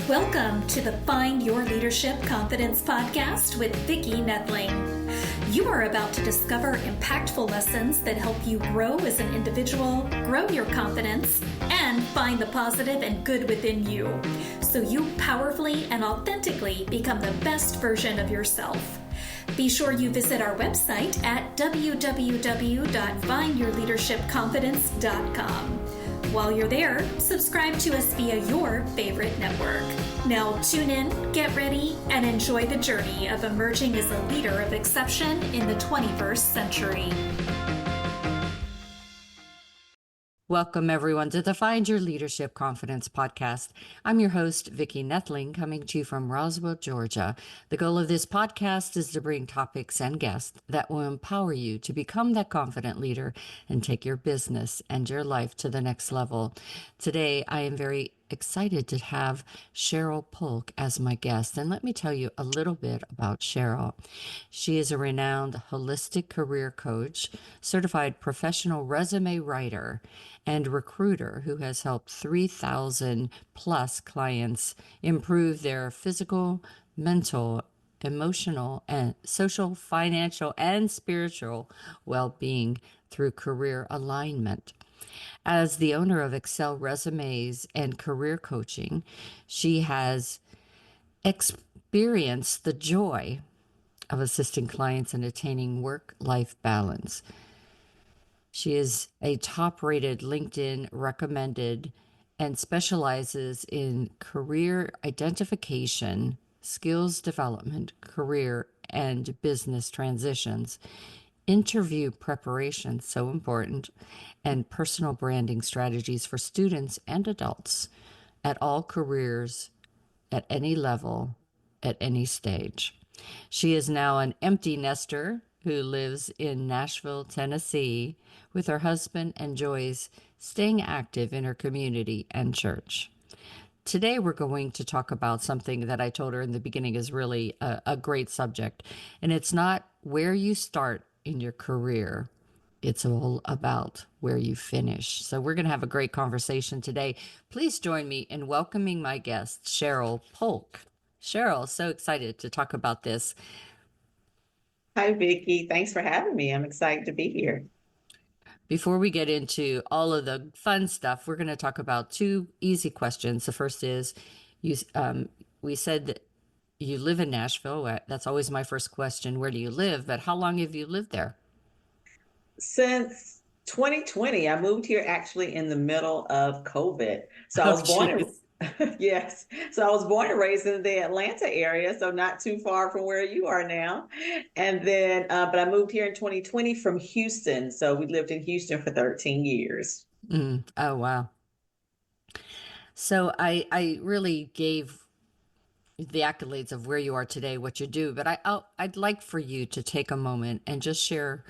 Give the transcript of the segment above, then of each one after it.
Welcome to the Find Your Leadership Confidence podcast with Vicki Noethling. You are about to discover impactful lessons that help you grow as an individual, grow your confidence, and find the positive and good within you, so you powerfully and authentically become the best version of yourself. Be sure you visit our website at www.findyourleadershipconfidence.com. While you're there, subscribe to us via your favorite network. Now tune in, get ready, and enjoy the journey of emerging as a leader of exception in the 21st century. Welcome, everyone, to the Find Your Leadership Confidence podcast. I'm your host, Vicki Noethling, coming to you from Roswell, Georgia. The goal of this podcast is to bring topics and guests that will empower you to become that confident leader and take your business and your life to the next level. Today, I am very excited to have Cheryl Polk as my guest. And let me tell you a little bit about Cheryl. She is a renowned holistic career coach, certified professional resume writer, and recruiter who has helped 3,000 plus clients improve their physical, mental, emotional, and social, financial, and spiritual well-being through career alignment. As the owner of Excel Resumes and Career Coaching, she has experienced the joy of assisting clients in attaining work-life balance. She is a top-rated LinkedIn recommended and specializes in career identification, skills development, career and business transitions, interview preparation, so important, and personal branding strategies for students and adults at all careers, at any level, at any stage. She is now an empty nester who lives in Nashville, Tennessee, with her husband and enjoys staying active in her community and church. Today, we're going to talk about something that I told her in the beginning is really a great subject, and it's not where you start in your career. It's all about where you finish. So we're going to have a great conversation today. Please join me in welcoming my guest, Cheryl Polk. Cheryl, so excited to talk about this. Hi, Vicki. Thanks for having me. I'm excited to be here. Before we get into all of the fun stuff, we're going to talk about two easy questions. The first is, we said that you live in Nashville. That's always my first question. Where do you live? But how long have you lived there? Since 2020, I moved here actually in the middle of COVID. So I was born in, yes. So I was born and raised in the Atlanta area, so not too far from where you are now. And then, but I moved here in 2020 from Houston. So we lived in Houston for 13 years. Oh, wow. So I really gave the accolades of where you are today, what you do, but I'd like for you to take a moment and just share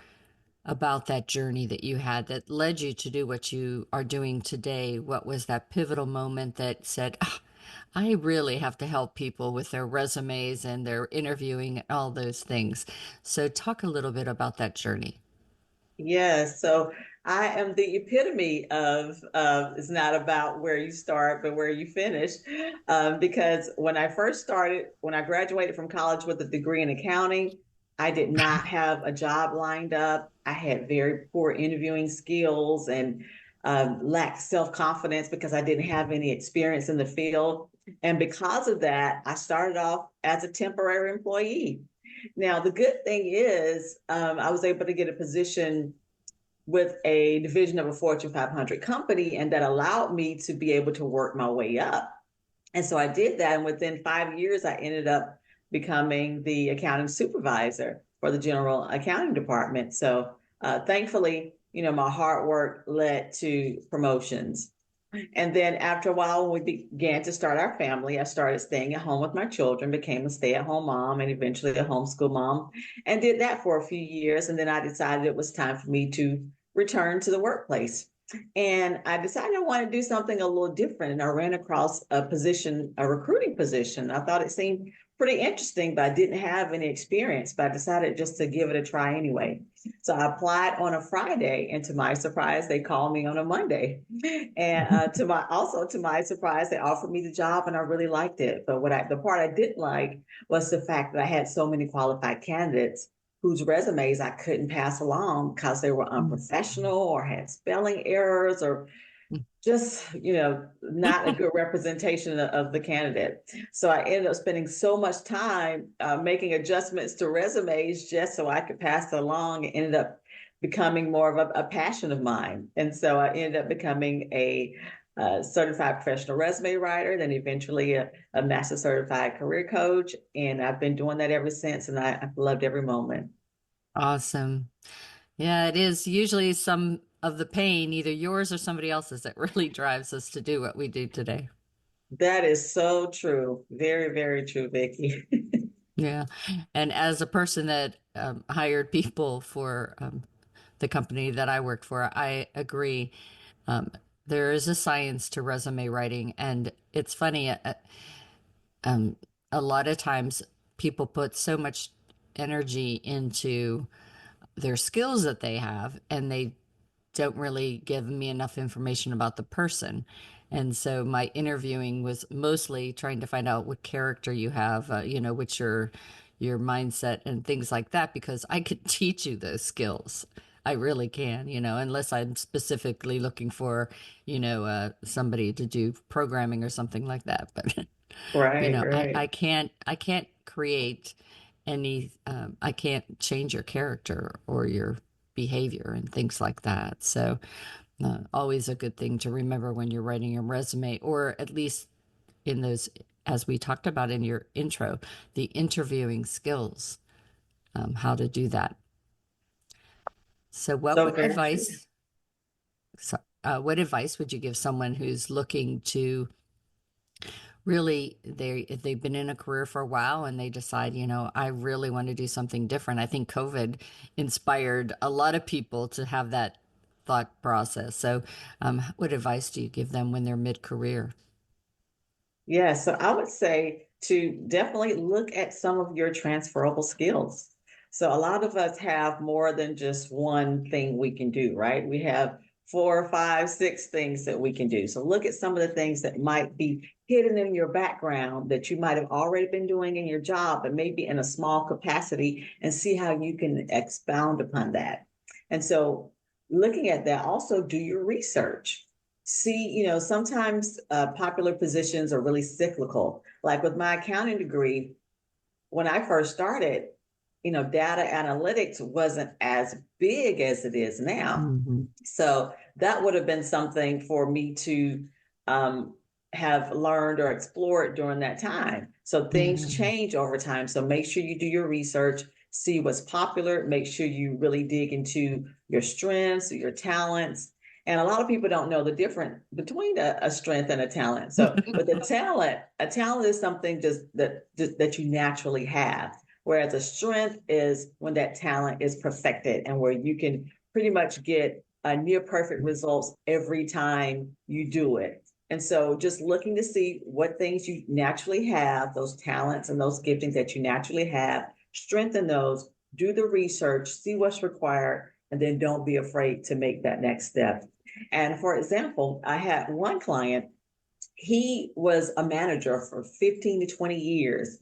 about that journey that you had that led you to do what you are doing today. What was that pivotal moment that said, I really have to help people with their resumes and their interviewing and all those things. So talk a little bit about that journey. Yes. So I am the epitome of it's not about where you start, but where you finish. Because when I graduated from college with a degree in accounting, I did not have a job lined up. I had very poor interviewing skills and lacked self-confidence because I didn't have any experience in the field. And because of that, I started off as a temporary employee. Now, the good thing is I was able to get a position with a division of a Fortune 500 company, and that allowed me to be able to work my way up. And so I did that. And within 5 years, I ended up becoming the accounting supervisor for the general accounting department. So thankfully, my hard work led to promotions. And then after a while, when we began to start our family, I started staying at home with my children, became a stay-at-home mom and eventually a homeschool mom, and did that for a few years. And then I decided it was time for me to return to the workplace. And I decided I wanted to do something a little different. And I ran across a recruiting position. I thought it seemed pretty interesting, but I didn't have any experience, but I decided just to give it a try anyway. So I applied on a Friday, and to my surprise, they called me on a Monday. And to my surprise, they offered me the job, and I really liked it. But the part I didn't like was the fact that I had so many qualified candidates whose resumes I couldn't pass along because they were unprofessional or had spelling errors or just, not a good representation of the candidate. So I ended up spending so much time making adjustments to resumes just so I could pass it along. It ended up becoming more of a passion of mine. And so I ended up becoming a certified professional resume writer, then eventually a master certified career coach. And I've been doing that ever since, and I've loved every moment. Awesome. Yeah, it is usually some of the pain, either yours or somebody else's, that really drives us to do what we do today. That is so true. Very, very true, Vicki. Yeah. And as a person that hired people for the company that I worked for, I agree. Um, there is a science to resume writing. And it's funny, um, a lot of times people put so much energy into their skills that they have, and they don't really give me enough information about the person. And so my interviewing was mostly trying to find out what character you have, what's your mindset and things like that, because I could teach you those skills. I really can, unless I'm specifically looking for, somebody to do programming or something like that. But, Right, I right. can't create I can't change your character or your behavior and things like that. So, always a good thing to remember when you're writing your resume, or at least in those, as we talked about in your intro, the interviewing skills, how to do that. So, So very true. what advice would you give someone who's looking to really, if they've been in a career for a while and they decide, I really want to do something different? I think COVID inspired a lot of people to have that thought process. So, what advice do you give them when they're mid-career? Yeah, so I would say to definitely look at some of your transferable skills. So a lot of us have more than just one thing we can do, right? We have four, five, six things that we can do. So look at some of the things that might be hidden in your background that you might have already been doing in your job, but maybe in a small capacity, and see how you can expound upon that. And so looking at that, also do your research. See, sometimes popular positions are really cyclical. Like with my accounting degree, when I first started, data analytics wasn't as big as it is now. Hmm. So that would have been something for me to um, have learned or explored during that time. So things Yeah. change over time. So make sure you do your research, see what's popular, make sure you really dig into your strengths, your talents. And a lot of people don't know the difference between a strength and a talent. So with a talent is something just that you naturally have. Whereas a strength is when that talent is perfected and where you can pretty much get near perfect results every time you do it. And so just looking to see what things you naturally have, those talents and those giftings that you naturally have, strengthen those, do the research, see what's required, and then don't be afraid to make that next step. And for example, I had one client, he was a manager for 15 to 20 years.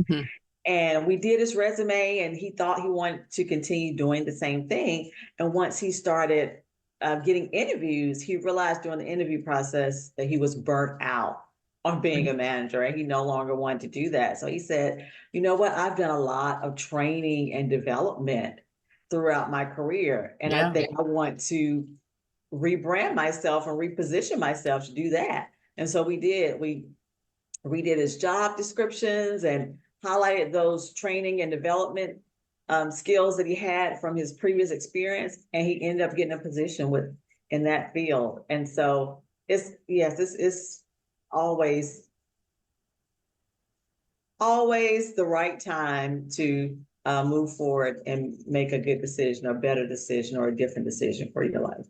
And we did his resume, and he thought he wanted to continue doing the same thing. And once he started getting interviews, he realized during the interview process that he was burnt out on being a manager, and he no longer wanted to do that. So he said, you know what? I've done a lot of training and development throughout my career, and I Yeah. think I want to rebrand myself and reposition myself to do that. And so we did. We redid his job descriptions and highlighted those training and development skills that he had from his previous experience, and he ended up getting a position with in that field. And so this is always always the right time to move forward and make a good decision, or a better decision, or a different decision for your life.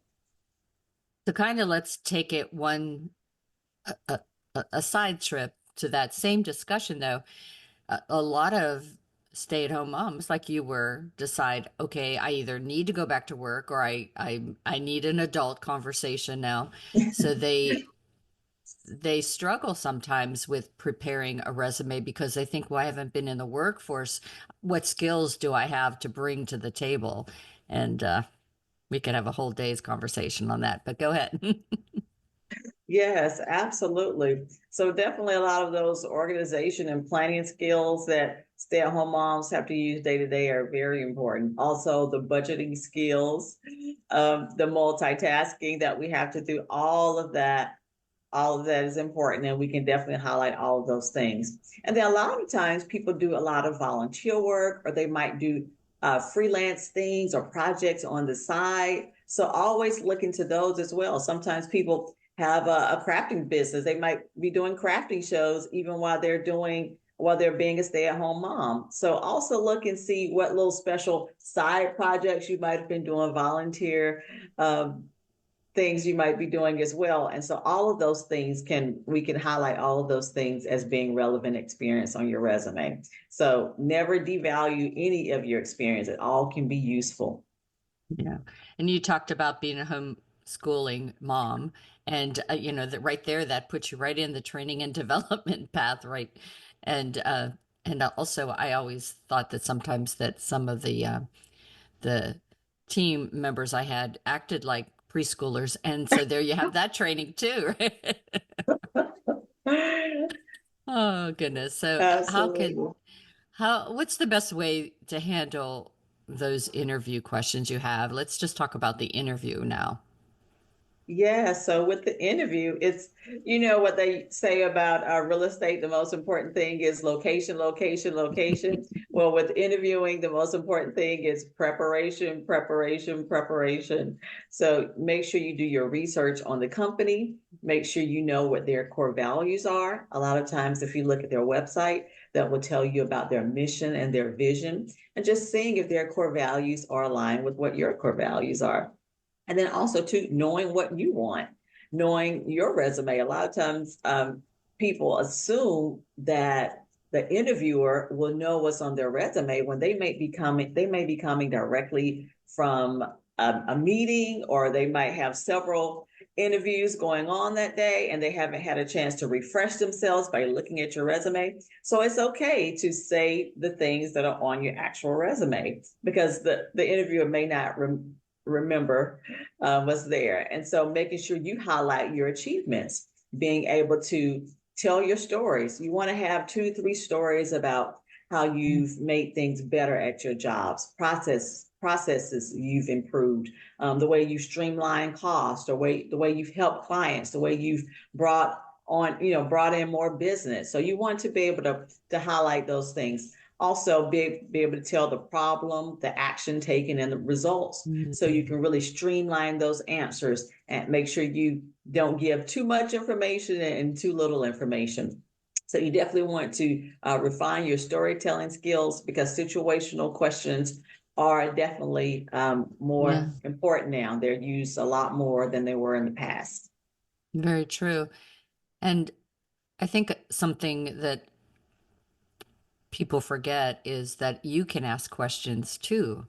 So kind of let's take it a side trip to that same discussion though. a lot of stay-at-home moms like you were decide, okay, I either need to go back to work or I need an adult conversation now. So they struggle sometimes with preparing a resume because they think, well, I haven't been in the workforce. What skills do I have to bring to the table? And we could have a whole day's conversation on that, but go ahead. Yes, absolutely. So definitely a lot of those organization and planning skills that stay-at-home moms have to use day to day are very important. Also, the budgeting skills, the multitasking that we have to do, all of that is important, and we can definitely highlight all of those things. And then a lot of times people do a lot of volunteer work, or they might do freelance things or projects on the side. So always look into those as well. Sometimes people have a crafting business. They might be doing crafting shows even while they're being a stay-at-home mom. So also look and see what little special side projects you might have been doing, volunteer things you might be doing as well. And so all of those things we can highlight all of those things as being relevant experience on your resume. So never devalue any of your experience. It all can be useful. Yeah. And you talked about being a homeschooling mom, and that right there, that puts you right in the training and development path, right? And also, I always thought that sometimes that some of the team members I had acted like preschoolers, and so there you have that training too, right? Oh goodness. So Absolutely. what's the best way to handle those interview questions you have? Let's just talk about the interview now. Yeah, so with the interview, it's, what they say about real estate, the most important thing is location, location, location. Well, with interviewing, the most important thing is preparation, preparation, preparation. So make sure you do your research on the company, make sure you know what their core values are. A lot of times, if you look at their website, that will tell you about their mission and their vision, and just seeing if their core values are aligned with what your core values are. And then also too, knowing what you want, knowing your resume. A lot of times people assume that the interviewer will know what's on their resume when they may be coming directly from a meeting, or they might have several interviews going on that day and they haven't had a chance to refresh themselves by looking at your resume. So it's okay to say the things that are on your actual resume, because the interviewer may not remember what's there. And so making sure you highlight your achievements, being able to tell your stories. You want to have 2-3 stories about how you've made things better at your jobs, processes you've improved, the way you streamline cost, or the way you've helped clients, the way you've brought in more business. So you want to be able to highlight those things. Also be able to tell the problem, the action taken, and the results. Mm-hmm. So you can really streamline those answers and make sure you don't give too much information and too little information. So you definitely want to refine your storytelling skills, because situational questions are definitely more important now. They're used a lot more than they were in the past. Very true. And I think something that people forget is that you can ask questions too.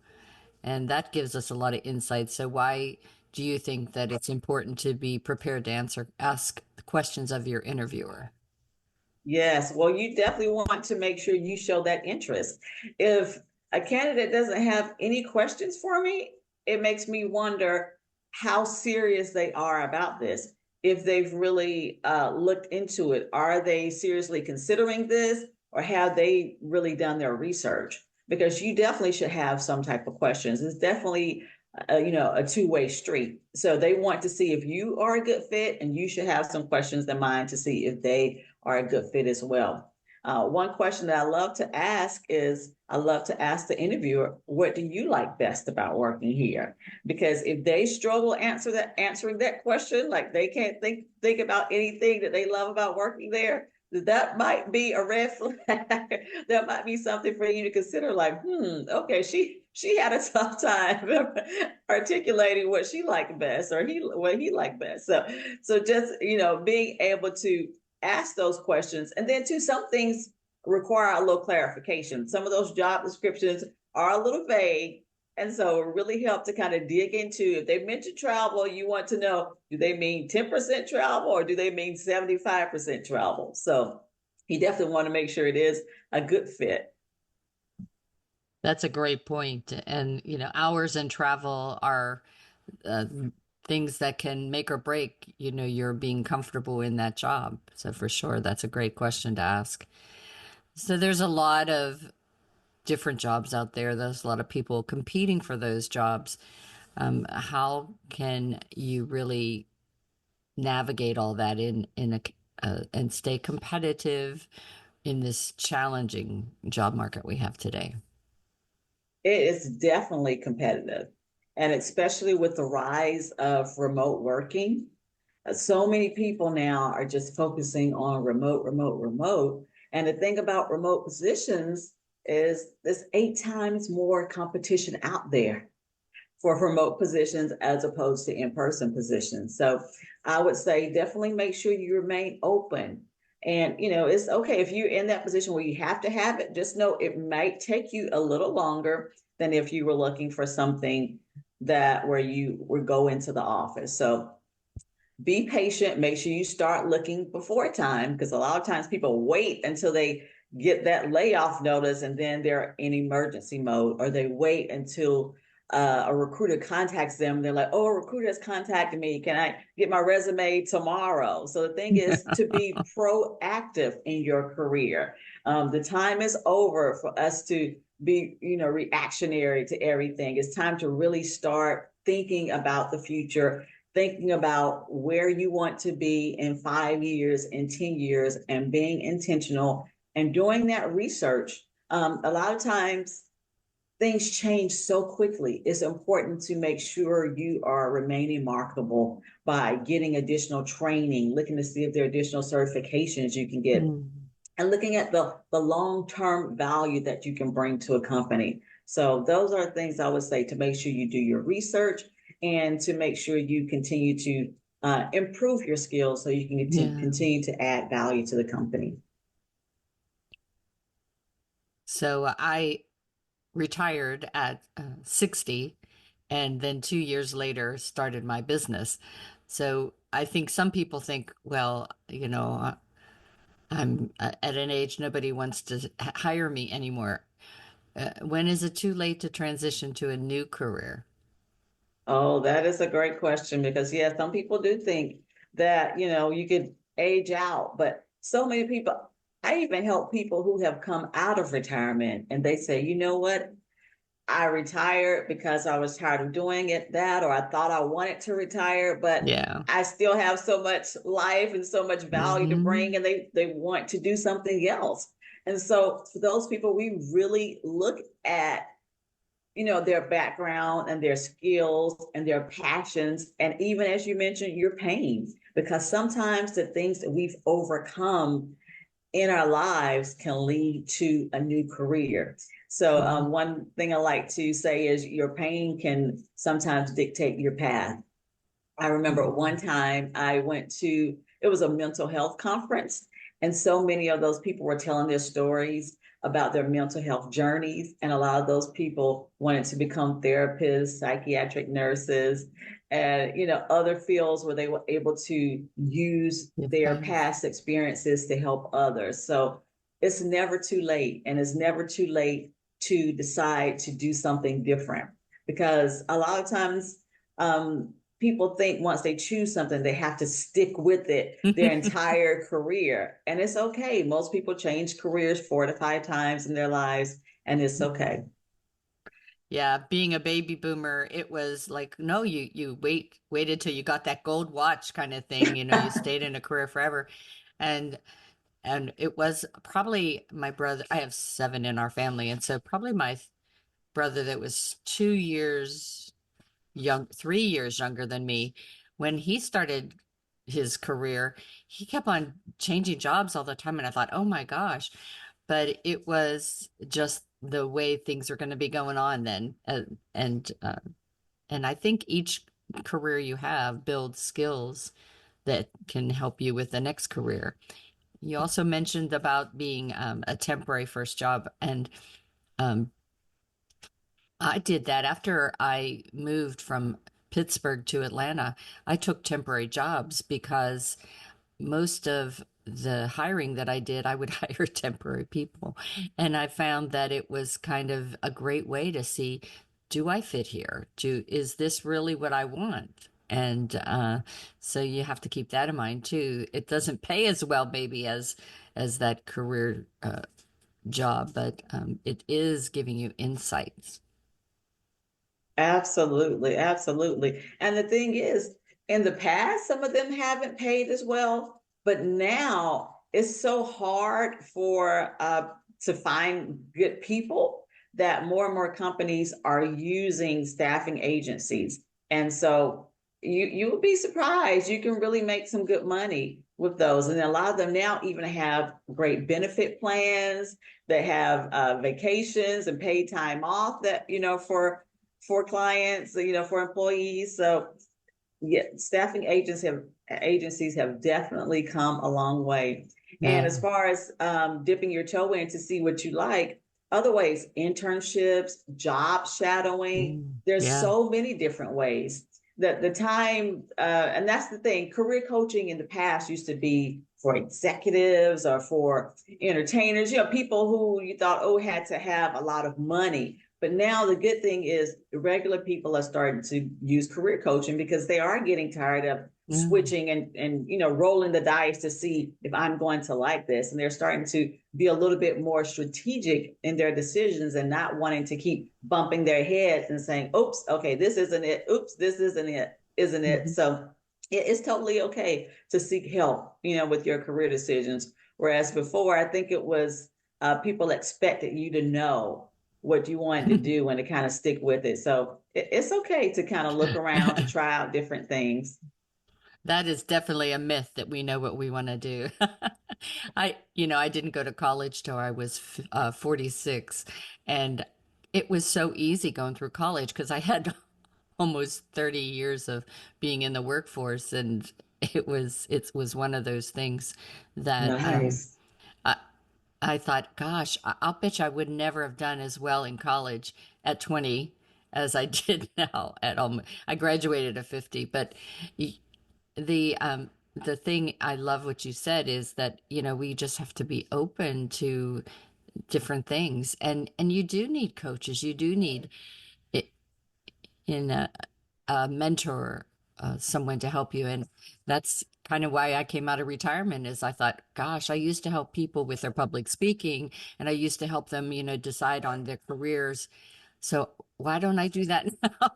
And that gives us a lot of insight. So why do you think that it's important to be prepared to ask the questions of your interviewer? Yes, well, you definitely want to make sure you show that interest. If a candidate doesn't have any questions for me, it makes me wonder how serious they are about this. If they've really looked into it, are they seriously considering this, or have they really done their research? Because you definitely should have some type of questions. It's definitely a two-way street. So they want to see if you are a good fit, and you should have some questions in mind to see if they are a good fit as well. One question that I love to ask the interviewer, what do you like best about working here? Because if they struggle answering that question, like they can't think about anything that they love about working there, that might be a red flag. That might be something for you to consider, like, okay, she had a tough time articulating what she liked best, or what he liked best. So just, being able to ask those questions. And then too, some things require a little clarification. Some of those job descriptions are a little vague. And so it really helped to kind of dig into, if they mention travel, you want to know, do they mean 10% travel or do they mean 75% travel? So you definitely want to make sure it is a good fit. That's a great point. And, hours and travel are uh, things that can make or break, you're being comfortable in that job. So for sure, that's a great question to ask. So there's a lot of different jobs out there. There's a lot of people competing for those jobs. How can you really navigate all that and stay competitive in this challenging job market we have today? It is definitely competitive. And especially with the rise of remote working, so many people now are just focusing on remote, remote, remote. And the thing about remote positions is there's 8 times more competition out there for remote positions as opposed to in-person positions. So I would say definitely make sure you remain open. And it's okay if you're in that position where you have to have it, just know it might take you a little longer than if you were looking for something that where you would go into the office. So be patient, make sure you start looking before time, because a lot of times people wait until they get that layoff notice and then they're in emergency mode, or they wait until a recruiter contacts them. They're like, oh, a recruiter has contacted me. Can I get my resume tomorrow? So the thing is to be proactive in your career. The time is over for us to be, reactionary to everything. It's time to really start thinking about the future, thinking about where you want to be in 5 years, in 10 years, and being intentional and doing that research. A lot of times things change so quickly. It's important to make sure you are remaining marketable by getting additional training, looking to see if there are additional certifications you can get, and looking at the long-term value that you can bring to a company. So those are things I would say to make sure you do your research and to make sure you continue to improve your skills so you can continue to add value to the company. So I retired at 60 and then 2 years later started my business. So I think some people think, well, I'm at an age nobody wants to hire me anymore. When is it too late to transition to a new career? Oh, that is a great question, because yeah, some people do think that, you could age out, but so many people, I even help people who have come out of retirement and they say, you know what? I retired because I was tired of doing it, or I thought I wanted to retire, but Yeah. I still have so much life and so much value to bring, and they want to do something else. And so for those people, we really look at their background and their skills and their passions, and even as you mentioned, your pain, because sometimes the things that we've overcome in our lives can lead to a new career. So one thing I like to say is your pain can sometimes dictate your path. I remember one time I went to, it was a mental health conference, and so many of those people were telling their stories about their mental health journeys. And a lot of those people wanted to become therapists, psychiatric nurses, and other fields where they were able to use their past experiences to help others. So it's never too late, and it's never too late to decide to do something different, because a lot of times people think once they choose something, they have to stick with it their entire career. And it's okay. Most people change careers 4 to 5 times in their lives, and it's okay. Yeah, being a baby boomer, it was like, no, you waited till you got that gold watch kind of thing. You stayed in a career forever. And it was probably my brother. I have 7 in our family, and so probably my brother that was 2 years 3 years younger than me, when he started his career, he kept on changing jobs all the time. And I thought, oh my gosh. But it was just the way things are going to be going on then. And I think each career you have builds skills that can help you with the next career. You also mentioned about being a temporary first job, and um, I did that after I moved from Pittsburgh to Atlanta. I took temporary jobs because most of the hiring that I did, I would hire temporary people. And I found that it was kind of a great way to see, do I fit here? Is this really what I want? And so you have to keep that in mind too. It doesn't pay as well, maybe as that career job, but it is giving you insights. Absolutely, absolutely. And the thing is, in the past, some of them haven't paid as well, but now it's so hard for to find good people that more and more companies are using staffing agencies. And so you would be surprised. You can really make some good money with those. And a lot of them now even have great benefit plans. They have vacations and paid time off that, for clients, for employees. So yeah, staffing agencies have definitely come a long way. And Yeah. as far as dipping your toe in to see what you like, other ways, internships, job shadowing, there's Yeah. so many different ways. The time, and that's the thing, career coaching in the past used to be for executives or for entertainers, people who you thought, oh, had to have a lot of money. But now the good thing is regular people are starting to use career coaching because they are getting tired of Mm. switching and rolling the dice to see if I'm going to like this. And they're starting to be a little bit more strategic in their decisions and not wanting to keep bumping their heads and saying, oops, okay, this isn't it. Oops, this isn't it. Mhm. So it's totally okay to seek help, with your career decisions. Whereas before, I think it was people expected you to know what you wanted to do and to kind of stick with it. So it's okay to kind of look around to try out different things. That is definitely a myth that we know what we want to do. I didn't go to college till I was 46, and it was so easy going through college because I had almost 30 years of being in the workforce, and it was one of those things that Nice. I, I thought, gosh, I'll bet you I would never have done as well in college at 20 as I did now at I graduated at 50, but the thing I love what you said is that we just have to be open to different things, and you do need coaches, you do need it in a mentor, someone to help you, and that's kind of why I came out of retirement. Is I thought, gosh, I used to help people with their public speaking, and I used to help them decide on their careers, so why don't I do that now?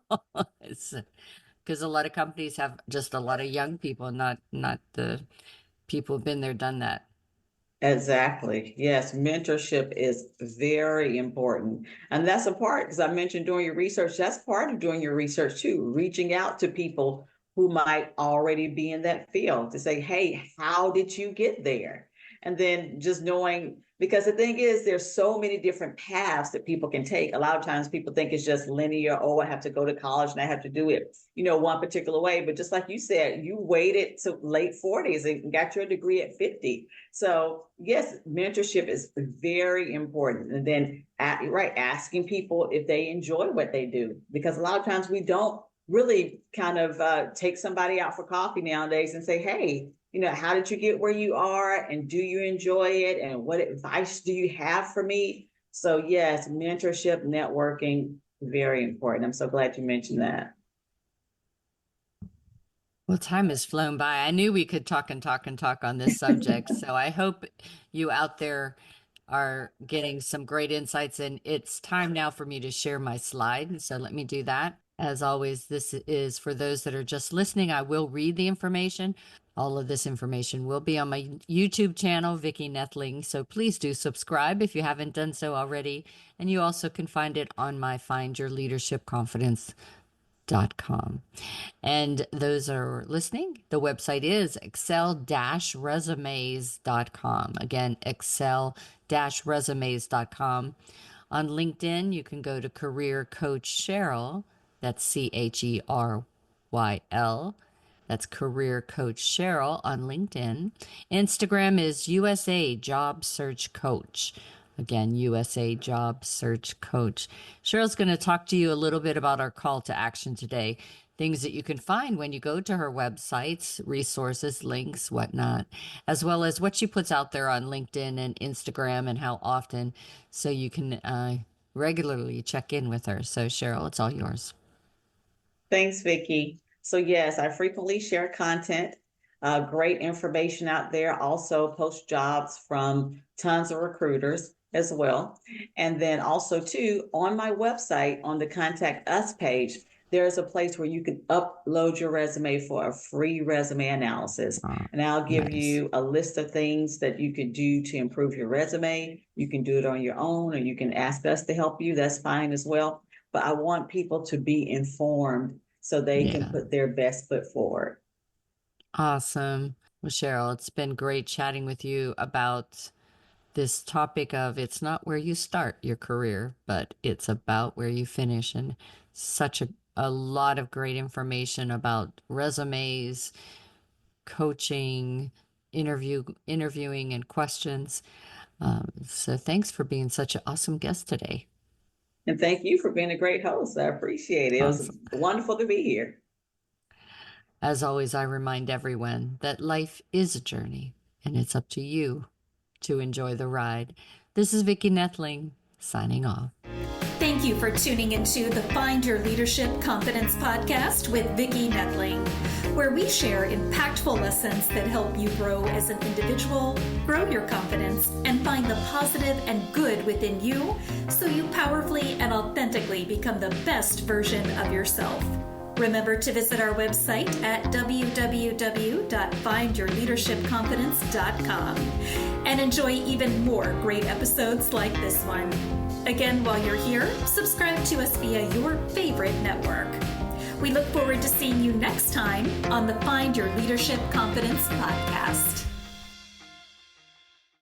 It's because a lot of companies have just a lot of young people, not the people who've been there, done that. Exactly. Yes, mentorship is very important. And that's a part, because I mentioned doing your research, that's part of doing your research too, reaching out to people who might already be in that field to say, hey, how did you get there? And then just knowing, because the thing is, there's so many different paths that people can take. A lot of times people think it's just linear. Oh, I have to go to college and I have to do it, one particular way. But just like you said, you waited to late 40s and got your degree at 50. So yes, mentorship is very important. And then right, asking people if they enjoy what they do, because a lot of times we don't really kind of take somebody out for coffee nowadays and say, hey, how did you get where you are? And do you enjoy it? And what advice do you have for me? So yes, mentorship, networking, very important. I'm so glad you mentioned that. Well, time has flown by. I knew we could talk and talk and talk on this subject. So I hope you out there are getting some great insights. And it's time now for me to share my slide. So let me do that. As always, this is for those that are just listening. I will read the information. All of this information will be on my YouTube channel, Vicki Noethling. So please do subscribe if you haven't done so already. And you also can find it on my Find Your Leadership Confidence.com. And those are listening, the website is excel-resumes.com. Again, excel-resumes.com. On LinkedIn, you can go to Career Coach Cheryl. That's Cheryl. That's Career Coach Cheryl on LinkedIn. Instagram is USA Job Search Coach. Again, USA Job Search Coach. Cheryl's going to talk to you a little bit about our call to action today. Things that you can find when you go to her websites, resources, links, whatnot, as well as what she puts out there on LinkedIn and Instagram and how often, so you can regularly check in with her. So Cheryl, it's all yours. Thanks, Vicki. So yes, I frequently share content, great information out there. Also post jobs from tons of recruiters as well. And then also too, on my website, on the Contact Us page, there's a place where you can upload your resume for a free resume analysis. And I'll give you a list of things that you could do to improve your resume. You can do it on your own, or you can ask us to help you. That's fine as well. But I want people to be informed so they can put their best foot forward. Awesome. Well, Cheryl, it's been great chatting with you about this topic of it's not where you start your career, but it's about where you finish. And such a lot of great information about resumes, coaching, interviewing and questions. So thanks for being such an awesome guest today. And thank you for being a great host. I appreciate it. It was wonderful to be here. As always, I remind everyone that life is a journey, and it's up to you to enjoy the ride. This is Vicki Noethling, signing off. Thank you for tuning into the Find Your Leadership Confidence podcast with Vicki Noethling, where we share impactful lessons that help you grow as an individual, grow your confidence, and find the positive and good within you so you powerfully and authentically become the best version of yourself. Remember to visit our website at www.findyourleadershipconfidence.com and enjoy even more great episodes like this one. Again, while you're here, subscribe to us via your favorite network. We look forward to seeing you next time on the Find Your Leadership Confidence podcast.